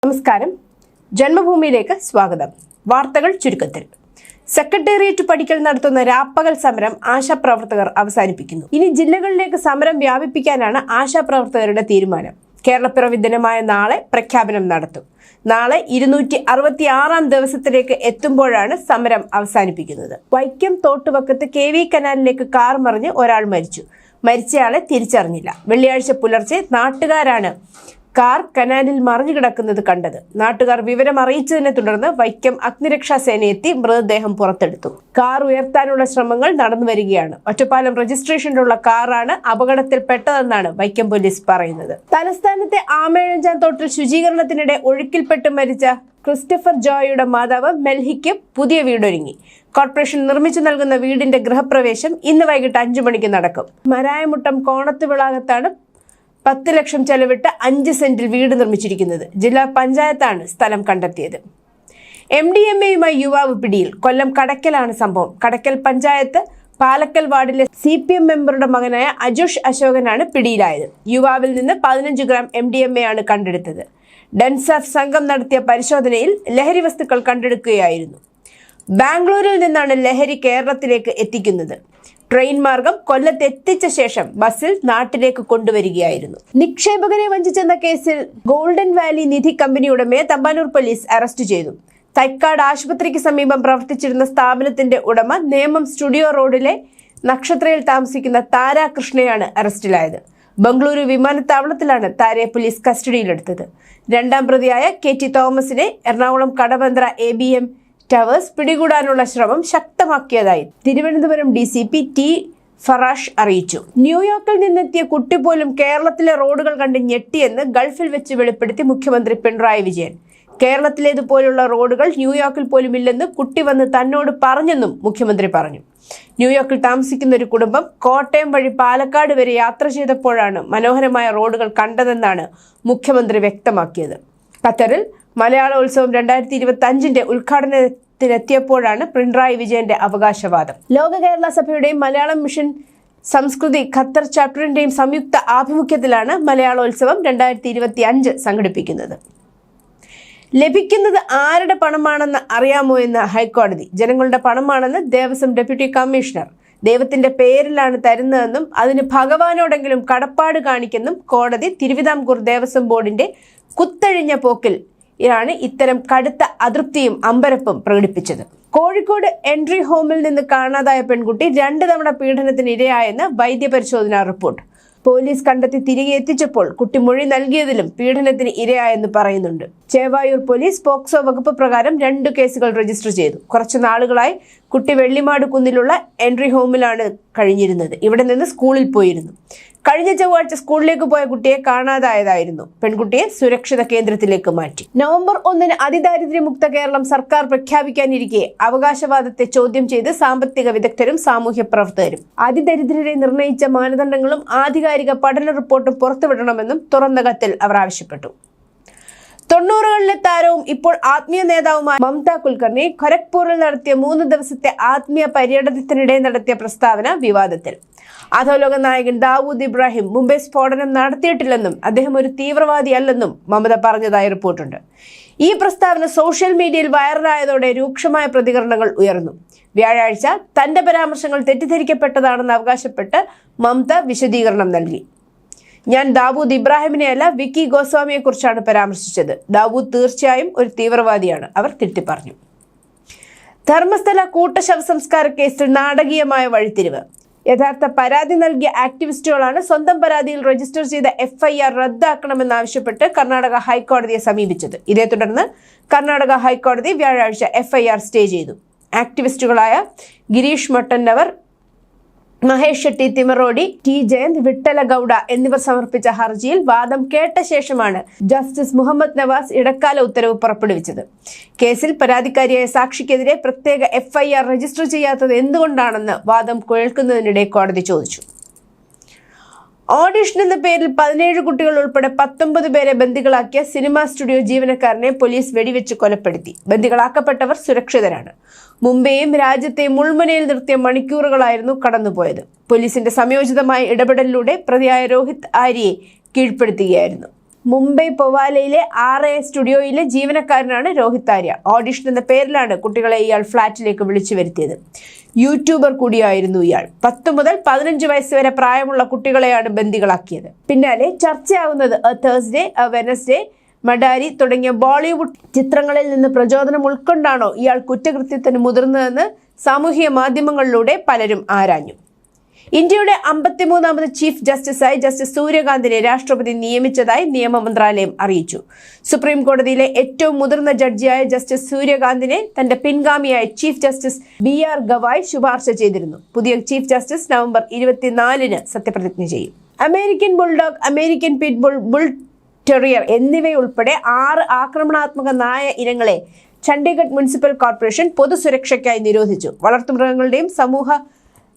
നമസ്കാരം. ജന്മഭൂമിയിലേക്ക് സ്വാഗതം. വാർത്തകൾ ചുരുക്കത്തിൽ. സെക്രട്ടേറിയറ്റ് പടിക്കൽ നടത്തുന്ന രാപ്പകൽ സമരം ആശാപ്രവർത്തകർ അവസാനിപ്പിക്കുന്നു. ഇനി ജില്ലകളിലേക്ക് സമരം വ്യാപിപ്പിക്കാനാണ് ആശാപ്രവർത്തകരുടെ തീരുമാനം. കേരളപ്പിറവി ദിനമായ നാളെ പ്രഖ്യാപനം നടത്തും. നാളെ 266-ാം ദിവസത്തിലേക്ക് എത്തുമ്പോഴാണ് സമരം അവസാനിപ്പിക്കുന്നത്. വൈക്കം തോട്ടുവക്കത്ത് KV കനാലിലേക്ക് കാർ മറിഞ്ഞ് ഒരാൾ മരിച്ചു. മരിച്ചയാളെ തിരിച്ചറിഞ്ഞില്ല. വെള്ളിയാഴ്ച പുലർച്ചെ നാട്ടുകാരാണ് കാർ കനാലിൽ മറിഞ്ഞു കിടക്കുന്നത് കണ്ടത്. നാട്ടുകാർ വിവരം അറിയിച്ചതിനെ തുടർന്ന് വൈക്കം അഗ്നിരക്ഷാ സേന എത്തി മൃതദേഹം പുറത്തെടുത്തു. കാർ ഉയർത്താനുള്ള ശ്രമങ്ങൾ നടന്നു വരികയാണ്. ഒറ്റപ്പാലം രജിസ്ട്രേഷനിലുള്ള കാറാണ് അപകടത്തിൽപ്പെട്ടതെന്നാണ് വൈക്കം പോലീസ് പറയുന്നത്. തലസ്ഥാനത്തെ ആമേഴഞ്ചാൻ തോട്ടിൽ ശുചീകരണത്തിനിടെ ഒഴുക്കിൽപ്പെട്ട് മരിച്ച ക്രിസ്റ്റഫർ ജോയിയുടെ മാതാവ് മെൽഹിക്ക് പുതിയ വീടൊരുങ്ങി. കോർപ്പറേഷൻ നിർമ്മിച്ചു നൽകുന്ന വീടിന്റെ ഗൃഹപ്രവേശം ഇന്ന് വൈകിട്ട് 5 മണിക്ക് നടക്കും. മരായമുട്ടം കോണത്ത് വിളാകത്താണ് 10 ലക്ഷം ചെലവിട്ട് 5 സെന്റിൽ വീട് നിർമ്മിച്ചിരിക്കുന്നത്. ജില്ലാ പഞ്ചായത്താണ് സ്ഥലം കണ്ടെത്തിയത്. MDMAയുമായി യുവാവ് പിടിയിൽ. കൊല്ലം കടക്കലാണ് സംഭവം. കടക്കൽ പഞ്ചായത്ത് പാലക്കൽ വാർഡിലെ CPM മെമ്പറുടെ മകനായ അജോഷ് അശോകനാണ് പിടിയിലായത്. യുവാവിൽ നിന്ന് 15 ഗ്രാം MDMA ആണ് കണ്ടെടുത്തത്. ഡെൻസാഫ് സംഘം നടത്തിയ പരിശോധനയിൽ ലഹരി വസ്തുക്കൾ കണ്ടെടുക്കുകയായിരുന്നു. ബാംഗ്ലൂരിൽ നിന്നാണ് ലഹരി കേരളത്തിലേക്ക് എത്തിക്കുന്നത്. ട്രെയിൻ മാർഗം കൊല്ലത്ത് എത്തിച്ച ശേഷം ബസ്സിൽ നാട്ടിലേക്ക് കൊണ്ടുവരികയായിരുന്നു. നിക്ഷേപകരെ വഞ്ചിച്ചെന്ന കേസിൽ ഗോൾഡൻ വാലി നിധി കമ്പനി ഉടമയെ തമ്പാനൂർ പോലീസ് അറസ്റ്റ് ചെയ്തു. തൈക്കാട് ആശുപത്രിക്ക് സമീപം പ്രവർത്തിച്ചിരുന്ന സ്ഥാപനത്തിന്റെ ഉടമ നേമം സ്റ്റുഡിയോ റോഡിലെ നക്ഷത്രയിൽ താമസിക്കുന്ന താര കൃഷ്ണയാണ് അറസ്റ്റിലായത്. ബംഗളൂരു വിമാനത്താവളത്തിലാണ് താരയെ പോലീസ് കസ്റ്റഡിയിലെടുത്തത്. 2ാം പ്രതിയായ KT തോമസിനെ എറണാകുളം കടവന്ത്ര ABM ടവേഴ്സ് പിടികൂടാനുള്ള ശ്രമം ശക്തമാക്കിയതായി തിരുവനന്തപുരം DCP T ഫറാഷ് അറിയിച്ചു. ന്യൂയോർക്കിൽ നിന്നെത്തിയ കുട്ടി പോലും കേരളത്തിലെ റോഡുകൾ കണ്ട് ഞെട്ടിയെന്ന് ഗൾഫിൽ വെച്ച് വെളിപ്പെടുത്തി മുഖ്യമന്ത്രി പിണറായി വിജയൻ. കേരളത്തിലേതുപോലുള്ള റോഡുകൾ ന്യൂയോർക്കിൽ പോലും ഇല്ലെന്ന് കുട്ടി വന്ന് തന്നോട് പറഞ്ഞെന്നും മുഖ്യമന്ത്രി പറഞ്ഞു. ന്യൂയോർക്കിൽ താമസിക്കുന്ന ഒരു കുടുംബം കോട്ടയം വഴി പാലക്കാട് വരെ യാത്ര ചെയ്തപ്പോഴാണ് മനോഹരമായ റോഡുകൾ കണ്ടതെന്നാണ് മുഖ്യമന്ത്രി വ്യക്തമാക്കിയത്. ഖത്തറിൽ മലയാളോത്സവം 2025 ഉദ്ഘാടനത്തിനെത്തിയപ്പോഴാണ് പിണറായി വിജയന്റെ അവകാശവാദം. ലോക കേരള സഭയുടെയും മലയാളം മിഷൻ സംസ്കൃതി ഖത്തർ ചാപ്റ്ററിന്റെയും സംയുക്ത ആഭിമുഖ്യത്തിലാണ് മലയാളോത്സവം 2025 സംഘടിപ്പിക്കുന്നത്. ലഭിക്കുന്നത് ആരുടെ പണമാണെന്ന് അറിയാമോ എന്ന് ഹൈക്കോടതി. ജനങ്ങളുടെ പണമാണെന്ന് ദേവസ്വം ഡെപ്യൂട്ടി കമ്മീഷണർ. ദൈവത്തിന്റെ പേരിലാണ് തരുന്നതെന്നും അതിന് ഭഗവാനോടെങ്കിലും കടപ്പാട് കാണിക്കെന്നും കോടതി തിരുവിതാംകൂർ ദേവസ്വം ബോർഡിന്റെ കുത്തഴിഞ്ഞ പോക്കിൽ ാണ് ഇത്തരം കടുത്ത അതൃപ്തിയും അമ്പരപ്പും പ്രകടിപ്പിച്ചത്. കോഴിക്കോട് എൻട്രി ഹോമിൽ നിന്ന് കാണാതായ പെൺകുട്ടി 2 തവണ പീഡനത്തിന് ഇരയായെന്ന് വൈദ്യപരിശോധനാ റിപ്പോർട്ട്. പോലീസ് കണ്ടെത്തി തിരികെ എത്തിച്ചപ്പോൾ കുട്ടി മൊഴി നൽകിയതിലും പീഡനത്തിന് ഇരയായെന്ന് പറയുന്നുണ്ട്. ചേവായൂർ പോലീസ് പോക്സോ വകുപ്പ് പ്രകാരം 2 കേസുകൾ രജിസ്റ്റർ ചെയ്തു. കുറച്ചു നാളുകളായി കുട്ടി വെള്ളിമാട് കുന്നിലുള്ള എൻട്രി ഹോമിലാണ് കഴിഞ്ഞിരുന്നത്. ഇവിടെ നിന്ന് സ്കൂളിൽ പോയിരുന്നു. കഴിഞ്ഞ ചൊവ്വാഴ്ച സ്കൂളിലേക്ക് പോയ കുട്ടിയെ കാണാതായതായിരുന്നു. പെൺകുട്ടിയെ സുരക്ഷിത കേന്ദ്രത്തിലേക്ക് മാറ്റി. നവംബർ 1 അതിദാരിദ്ര്യമുക്ത കേരളം സർക്കാർ പ്രഖ്യാപിക്കാനിരിക്കെ അവകാശവാദത്തെ ചോദ്യം ചെയ്ത് സാമ്പത്തിക വിദഗ്ധരും സാമൂഹ്യ പ്രവർത്തകരും അതിദരിദ്രരെ നിർണയിച്ച മാനദണ്ഡങ്ങളും ആധികാരിക പഠന റിപ്പോർട്ടും പുറത്തുവിടണമെന്നും തുറന്ന കത്തിൽ അവർ ആവശ്യപ്പെട്ടു. 90കളിലെ താരവും ഇപ്പോൾ ആത്മീയ നേതാവുമായ മമത കുൽക്കർണി ഖരഗ്പൂരിൽ നടത്തിയ 3 ദിവസത്തെ ആത്മീയ പര്യടനത്തിനിടെ നടത്തിയ പ്രസ്താവന വിവാദത്തിൽ. അധോലോക നായകൻ ദാവൂദ് ഇബ്രാഹിം മുംബൈ സ്ഫോടനം നടത്തിയിട്ടില്ലെന്നും അദ്ദേഹം ഒരു തീവ്രവാദിയല്ലെന്നും മമത പറഞ്ഞതായി റിപ്പോർട്ടുണ്ട്. ഈ പ്രസ്താവന സോഷ്യൽ മീഡിയയിൽ വൈറലായതോടെ രൂക്ഷമായ പ്രതികരണങ്ങൾ ഉയർന്നു. വ്യാഴാഴ്ച തന്റെ പരാമർശങ്ങൾ തെറ്റിദ്ധരിക്കപ്പെട്ടതാണെന്ന് അവകാശപ്പെട്ട് മമത വിശദീകരണം നൽകി. ഞാൻ ദാവൂദ് ഇബ്രാഹിമിനെയല്ല വിക്കി ഗോസ്വാമിയെ കുറിച്ചാണ് പരാമർശിച്ചത്. ദാവൂദ് തീർച്ചയായും ഒരു തീവ്രവാദിയാണ്, അവർ തിരുത്തി പറഞ്ഞു. ധർമ്മസ്ഥല കൂട്ടശവ സംസ്കാര കേസിൽ നാടകീയമായ വഴിത്തിരിവ്. യഥാർത്ഥ പരാതി നൽകിയ ആക്ടിവിസ്റ്റുകളാണ് സ്വന്തം പരാതിയിൽ രജിസ്റ്റർ ചെയ്ത FIR റദ്ദാക്കണമെന്നാവശ്യപ്പെട്ട് കർണാടക ഹൈക്കോടതിയെ സമീപിച്ചത്. ഇതേ തുടർന്ന് കർണാടക ഹൈക്കോടതി വ്യാഴാഴ്ച FIR സ്റ്റേ ചെയ്തു. ആക്ടിവിസ്റ്റുകളായ ഗിരീഷ് മട്ടന്നവർ, മഹേഷ് ഷെട്ടി തിമറോഡി, T ജയന്ത്, വിട്ടല ഗൌഡ എന്നിവർ സമർപ്പിച്ച ഹർജിയിൽ വാദം കേട്ട ശേഷമാണ് ജസ്റ്റിസ് മുഹമ്മദ് നവാസ് ഇടക്കാല ഉത്തരവ് പുറപ്പെടുവിച്ചത്. കേസിൽ പരാതിക്കാരിയായ സാക്ഷിക്കെതിരെ പ്രത്യേക FIR രജിസ്റ്റർ ചെയ്യാത്തത് എന്തുകൊണ്ടാണെന്ന് വാദം കേൾക്കുന്നതിനിടെ കോടതി ചോദിച്ചു. ഓഡിഷൻ എന്ന പേരിൽ 17 കുട്ടികൾ ഉൾപ്പെടെ 19 പേരെ ബന്ദികളാക്കിയ സിനിമാ സ്റ്റുഡിയോ ജീവനക്കാരനെ പോലീസ് വെടിവെച്ച് കൊലപ്പെടുത്തി. ബന്ദികളാക്കപ്പെട്ടവർ സുരക്ഷിതരാണ്. മുംബൈയും രാജ്യത്തെയും മുൾമുനയിൽ നിർത്തിയ മണിക്കൂറുകളായിരുന്നു കടന്നുപോയത്. പോലീസിന്റെ സംയോജിതമായ ഇടപെടലിലൂടെ പ്രതിയായ രോഹിത് ആര്യയെ കീഴ്പ്പെടുത്തുകയായിരുന്നു. മുംബൈ പൊവാലയിലെ RA സ്റ്റുഡിയോയിലെ ജീവനക്കാരനാണ് രോഹിത് ആര്യ. ഓഡിഷൻ എന്ന പേരിലാണ് കുട്ടികളെ ഇയാൾ ഫ്ളാറ്റിലേക്ക് വിളിച്ചു വരുത്തിയത്. യൂട്യൂബർ കൂടിയായിരുന്നു ഇയാൾ. 10 മുതൽ 15 വയസ്സ് വരെ പ്രായമുള്ള കുട്ടികളെയാണ് ബന്ദികളാക്കിയത്. പിന്നാലെ ചർച്ചയാവുന്നത് എ തേഴ്സ്ഡേ, എ വെനസ്ഡേ, മഡാരി തുടങ്ങിയ ബോളിവുഡ് ചിത്രങ്ങളിൽ നിന്ന് പ്രചോദനം ഉൾക്കൊണ്ടാണോ ഇയാൾ കുറ്റകൃത്യത്തിന് മുതിർന്നതെന്ന് സാമൂഹിക മാധ്യമങ്ങളിലൂടെ പലരും ആരാഞ്ഞു. ഇന്ത്യയുടെ 53ാമത് ചീഫ് ജസ്റ്റിസായി ജസ്റ്റിസ് സൂര്യകാന്തിനെ രാഷ്ട്രപതി നിയമിച്ചതായി നിയമ മന്ത്രാലയം അറിയിച്ചു. സുപ്രീം കോടതിയിലെ ഏറ്റവും മുതിർന്ന ജഡ്ജിയായ ജസ്റ്റിസ് സൂര്യകാന്തിനെ തന്റെ പിൻഗാമിയായി ചീഫ് ജസ്റ്റിസ് BR ഗവായ് ശുപാർശ ചെയ്തിരുന്നു. പുതിയ ചീഫ് ജസ്റ്റിസ് നവംബർ 24-ന് സത്യപ്രതിജ്ഞ ചെയ്യും. American bulldog, American pit bull, bull terrier എന്നിവയുൾപ്പെടെ 6 ആക്രമണാത്മക നായ ഇനങ്ങളെ ചണ്ഡീഗഡ് മുനിസിപ്പൽ കോർപ്പറേഷൻ പൊതുസുരക്ഷയ്ക്കായി നിരോധിച്ചു. വളർത്തുമൃഗങ്ങളുടെയും സമൂഹ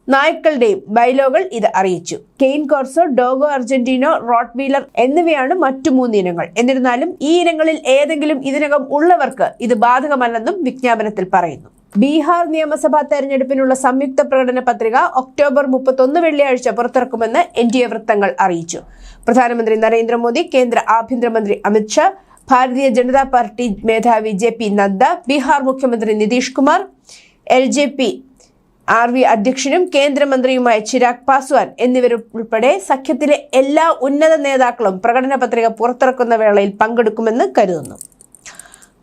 നായ്ക്കളുടെയും ബൈലോകൾ ഇത് അറിയിച്ചു. കെയിൻ കോർസോ, ഡോഗോ അർജന്റീനോ, റോട്ട്വീലർ എന്നിവയാണ് മറ്റു 3 ഇനങ്ങൾ. എന്നിരുന്നാലും ഈ ഇനങ്ങളിൽ ഏതെങ്കിലും ഇതിനകം ഉള്ളവർക്ക് ഇത് ബാധകമല്ലെന്നും വിജ്ഞാപനത്തിൽ പറയുന്നു. ബീഹാർ നിയമസഭാ തെരഞ്ഞെടുപ്പിനുള്ള സംയുക്ത പ്രകടന പത്രിക ഒക്ടോബർ 31 വെള്ളിയാഴ്ച പുറത്തിറക്കുമെന്ന് NDA വൃത്തങ്ങൾ അറിയിച്ചു. പ്രധാനമന്ത്രി നരേന്ദ്രമോദി, കേന്ദ്ര ആഭ്യന്തരമന്ത്രി അമിത്ഷാ, ഭാരതീയ ജനതാ പാർട്ടി മേധാവി JP നദ്ദ, ബീഹാർ മുഖ്യമന്ത്രി നിതീഷ് കുമാർ, LJP RV അധ്യക്ഷനും കേന്ദ്രമന്ത്രിയുമായ ചിരാഗ് പാസ്വാൻ എന്നിവരുൾപ്പെടെ സഖ്യത്തിലെ എല്ലാ ഉന്നത നേതാക്കളും പ്രകടന പത്രിക പുറത്തിറക്കുന്ന വേളയിൽ പങ്കെടുക്കുമെന്ന് കരുതുന്നു.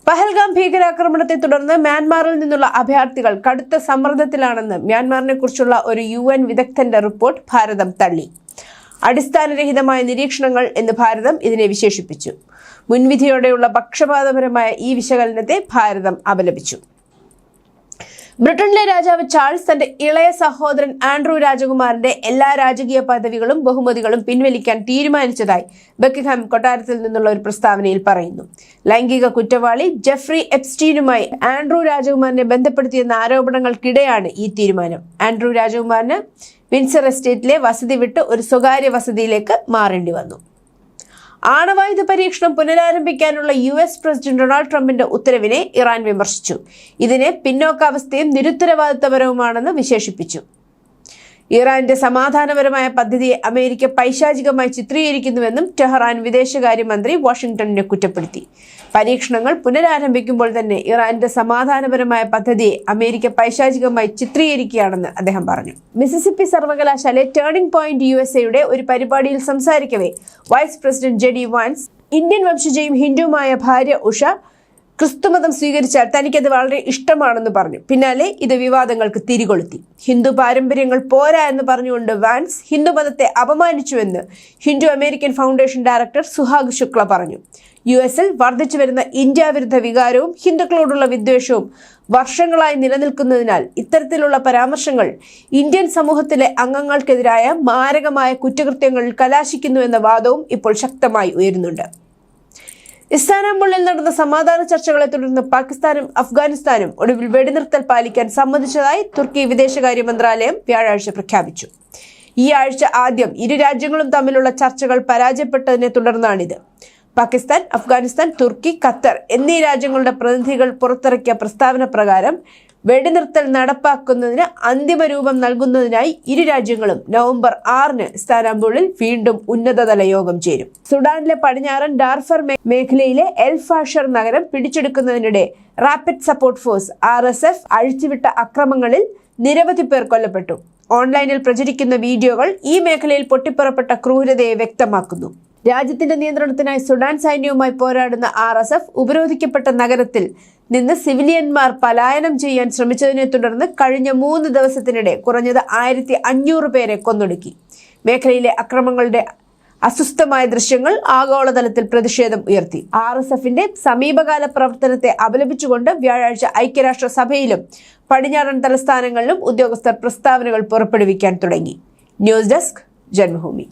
പഹൽഗാം ഭീകരാക്രമണത്തെ തുടർന്ന് മ്യാൻമാറിൽ നിന്നുള്ള അഭയാർത്ഥികൾ കടുത്ത സമ്മർദ്ദത്തിലാണെന്ന് മ്യാൻമാറിനെ കുറിച്ചുള്ള ഒരു UN വിദഗ്ധന്റെ റിപ്പോർട്ട് ഭാരതം തള്ളി. അടിസ്ഥാനരഹിതമായ നിരീക്ഷണങ്ങൾ എന്ന് ഭാരതം ഇതിനെ വിശേഷിപ്പിച്ചു. മുൻവിധിയോടെയുള്ള പക്ഷപാതപരമായ ഈ വിശകലനത്തെ ഭാരതം അപലപിച്ചു. ബ്രിട്ടനിലെ രാജാവ് ചാൾസ് തന്റെ ഇളയ സഹോദരൻ ആൻഡ്രൂ രാജകുമാരന്റെ എല്ലാ രാജകീയ പദവികളും ബഹുമതികളും പിൻവലിക്കാൻ തീരുമാനിച്ചതായി ബക്കിംഗ്ഹാം കൊട്ടാരത്തിൽ നിന്നുള്ള ഒരു പ്രസ്താവനയിൽ പറയുന്നു. ലൈംഗിക കുറ്റവാളി ജെഫ്രി എപ്സ്റ്റീനുമായി ആൻഡ്രൂ രാജകുമാരനെ ബന്ധപ്പെടുത്തിയെന്ന ആരോപണങ്ങൾക്കിടെയാണ് ഈ തീരുമാനം. ആൻഡ്രൂ രാജകുമാരന് വിൻസർ എസ്റ്റേറ്റിലെ വസതി വിട്ട് ഒരു സ്വകാര്യ വസതിയിലേക്ക് മാറേണ്ടി വന്നു. ആണവായുധ പരീക്ഷണം പുനരാരംഭിക്കാനുള്ള US പ്രസിഡന്റ് ഡൊണാൾഡ് ട്രംപിന്റെ ഉത്തരവിനെ ഇറാൻ വിമർശിച്ചു. ഇതിനെ പിന്നോക്കാവസ്ഥയും നിരുത്തരവാദിത്തപരവുമാണെന്ന് വിശേഷിപ്പിച്ചു. ഇറാന്റെ സമാധാനപരമായ പദ്ധതിയെ അമേരിക്ക പൈശാചികമായി ചിത്രീകരിക്കുന്നുവെന്നും ടെഹ്റാൻ വിദേശകാര്യമന്ത്രി വാഷിംഗ്ടണിനെ കുറ്റപ്പെടുത്തി. പരീക്ഷണങ്ങൾ പുനരാരംഭിക്കുമ്പോൾ തന്നെ ഇറാന്റെ സമാധാനപരമായ പദ്ധതിയെ അമേരിക്ക പൈശാചികമായി ചിത്രീകരിക്കുകയാണെന്ന് അദ്ദേഹം പറഞ്ഞു. മിസിസിപ്പി സർവകലാശാല ടേണിംഗ് പോയിന്റ് USA ഒരു പരിപാടിയിൽ സംസാരിക്കവേ vice president JD Vance Indian വംശജയും ഹിന്ദുവുമായ ഭാര്യ ഉഷ ക്രിസ്തുമതം സ്വീകരിച്ചാൽ തനിക്കത് വളരെ ഇഷ്ടമാണെന്ന് പറഞ്ഞു. പിന്നാലെ ഇത് വിവാദങ്ങൾക്ക് തിരികൊളുത്തി. ഹിന്ദു പാരമ്പര്യങ്ങൾ പോരാ എന്ന് പറഞ്ഞുകൊണ്ട് വാൻസ് ഹിന്ദുമതത്തെ അപമാനിച്ചുവെന്ന് Hindu American foundation director Suhag Shukla പറഞ്ഞു. US-ൽ വർദ്ധിച്ചു വരുന്ന ഇന്ത്യ വിരുദ്ധ വികാരവും ഹിന്ദുക്കളോടുള്ള വിദ്വേഷവും വർഷങ്ങളായി നിലനിൽക്കുന്നതിനാൽ ഇത്തരത്തിലുള്ള പരാമർശങ്ങൾ ഇന്ത്യൻ സമൂഹത്തിലെ അംഗങ്ങൾക്കെതിരായ മാരകമായ കുറ്റകൃത്യങ്ങളിൽ കലാശിക്കുന്നുവെന്ന വാദവും ഇപ്പോൾ ശക്തമായി ഉയരുന്നുണ്ട്. ഇസ്താംബുളിൽ നടന്ന സമാധാന ചർച്ചകളെ തുടർന്ന് പാകിസ്ഥാനും അഫ്ഗാനിസ്ഥാനും ഒടുവിൽ വെടിനിർത്തൽ പാലിക്കാൻ സമ്മതിച്ചതായി തുർക്കി വിദേശകാര്യ മന്ത്രാലയം വ്യാഴാഴ്ച പ്രഖ്യാപിച്ചു. ഈ ആഴ്ച ആദ്യം ഇരു രാജ്യങ്ങളും തമ്മിലുള്ള ചർച്ചകൾ പരാജയപ്പെട്ടതിനെ തുടർന്നാണിത്. പാകിസ്ഥാൻ, അഫ്ഗാനിസ്ഥാൻ, തുർക്കി, ഖത്തർ എന്നീ രാജ്യങ്ങളുടെ പ്രതിനിധികൾ പുറത്തിറക്കിയ പ്രസ്താവന പ്രകാരം വെടിനിർത്തൽ നടപ്പാക്കുന്നതിന് അന്തിമ രൂപം നൽകുന്നതിനായി ഇരു രാജ്യങ്ങളും നവംബർ 6-ന് ഇസ്താംബുളിൽ വീണ്ടും ഉന്നതതല യോഗം ചേരും. സുഡാനിലെ പടിഞ്ഞാറൻ ഡാർഫർ മേഖലയിലെ എൽ ഫാഷർ നഗരം പിടിച്ചെടുക്കുന്നതിനിടെ റാപ്പിഡ് സപ്പോർട്ട് ഫോഴ്സ് RSF അഴിച്ചുവിട്ട അക്രമങ്ങളിൽ നിരവധി പേർ കൊല്ലപ്പെട്ടു. ഓൺലൈനിൽ പ്രചരിക്കുന്ന വീഡിയോകൾ ഈ മേഖലയിൽ പൊട്ടിപ്പുറപ്പെട്ട ക്രൂരതയെ വ്യക്തമാക്കുന്നു. രാജ്യത്തിന്റെ നിയന്ത്രണത്തിനായി സുഡാൻ സൈന്യവുമായി പോരാടുന്ന RSF ഉപരോധിക്കപ്പെട്ട നഗരത്തിൽ നിന്ന് സിവിലിയന്മാർ പലായനം ചെയ്യാൻ ശ്രമിച്ചതിനെ തുടർന്ന് കഴിഞ്ഞ 3 ദിവസത്തിനിടെ കുറഞ്ഞത് 1500 പേരെ കൊന്നൊടുക്കി. മേഖലയിലെ അക്രമങ്ങളുടെ അസ്വസ്ഥമായ ദൃശ്യങ്ങൾ ആഗോളതലത്തിൽ പ്രതിഷേധം ഉയർത്തി. RSFന്റെ സമീപകാല പ്രവർത്തനത്തെ അപലപിച്ചുകൊണ്ട് വ്യാഴാഴ്ച ഐക്യരാഷ്ട്രസഭയിലും പടിഞ്ഞാറൻ തലസ്ഥാനങ്ങളിലും ഉദ്യോഗസ്ഥർ പ്രസ്താവനകൾ പുറപ്പെടുവിക്കാൻ തുടങ്ങി. News desk, Janmabhumi.